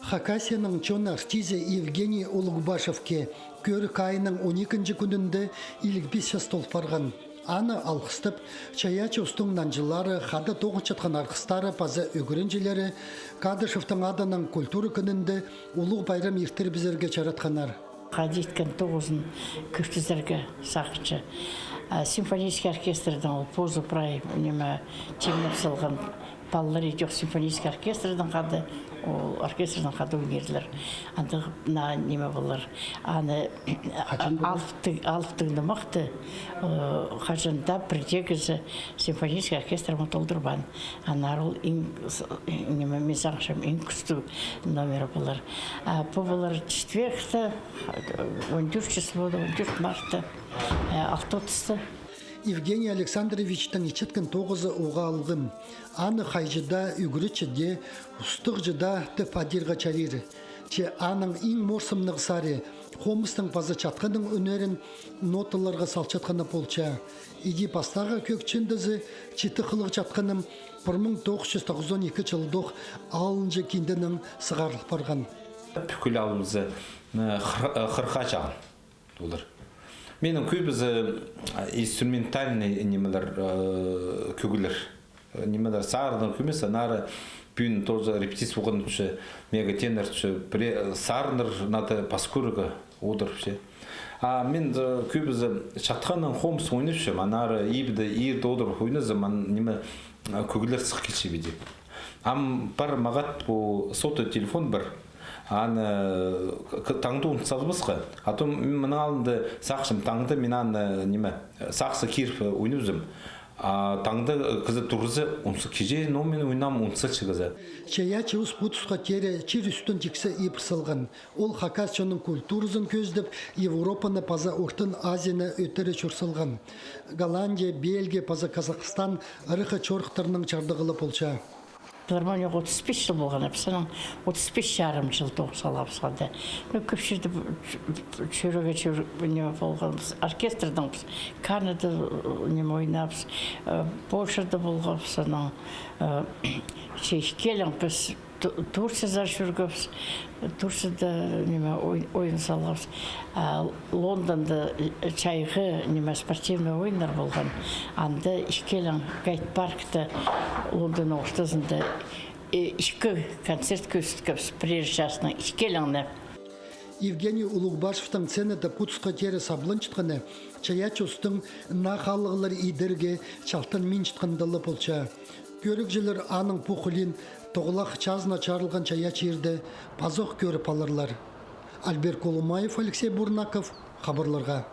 Хакасияның чон артизе Евгений Улугбашевке көрік айының 12 күнінде илікбес жас толпарған. Аны алқыстып, чаячы ұстыңнан жылары, қады тоғын жатқан арқыстары, пазы өгірінжелері, Кадышевтың адының культура күнінде ұлық байрам ертер бізерге чаратқанар. Қадеткен 9-ын күштізерге сақыншы. Симфонический оркестрдің позу прай темнеп салған балалар етек симфонический оркестрдің қады, оркестрдің қады өнерлер. Андық на неме болар. Аны алыптығында мақты қажында бірдегізі симфонический оркестріма толдырбан. Анарыл мен саңшым ең күсті номері болар. Бұл болар четвергті, 14 числода, 14 марта, 6-сы. Евгений Александровичтің ичеткен 9-ы оға алғым. Аны қайжыда, үгірічіде, ұстық жыда тіп адирға чарирі. Че аның ең морсымнығы сары, қомыстың пазы чатқының өнерін ноталарға салчатқаны полча. Иди пастаға көкчіндізі читі қылық чатқаным 1992 жылдық алынжы кендінің сығарлық барған. Бүкіл алымызы қырқа жағын олар. Менің көбізі инструментальный немелер көгілер. Немелер сағырдың көмесі, нары бүйін тоже репетиция болған үші, мега тенер үші, сағырныр наты паскурыға одыр үші. Мен көбізі шатқанның қомыс ойны үші, нары ебді, ерді одыр ойны заман неме көгілер сық келші беді. Бар мағат бұл соты телефон бар. Аны таңды ұнтсалбысқа. Атым мен алынды сақшым таңды мен аны неме сақсы керіп ойнызым. Таңды қызы тұрызы ұнсы кеже, но мен ойнам ұнсы шығызы. Чаячы ұс бұтысқа тере чир үстін тексе епсылған. Ол Хакасияның культурызын көздіп, Европаны паза Ортын Азияны өтірі чорсылған. Голландия, Бельгия, паза Казахстан ырықы чорықтарының чардығылы болча. Филармония 35 жыл болған, әпсінің 35 жарым жыл тоғысалапсады. Көпшірді чөреге болғанбыз, оркестрдің Канада ойнапыз, Польшада болғанбыз, келіңбіз, Турцияда жүргіпіз, Турцияда ойын салғапыз, Лондонда чайғы спортивный ойындар болған. Анда ішкелің гайд-паркта Лондон ортасында ішкі концерт көстікіпіз, прежде жасының ішкеліңні. Евгений Улугбашевтың ценеті пұтысқа тері саблын чытқаны, чаячы ұстың нақалығылар идерге чалтын мен чытқандалы болча. Көрік жылыр аның пұқылин тоғылақ чазына чарылған чаячы ерді пазоқ көріп алырлар. Альберт Колумаев, Алексей Бурнаков, хабарларға.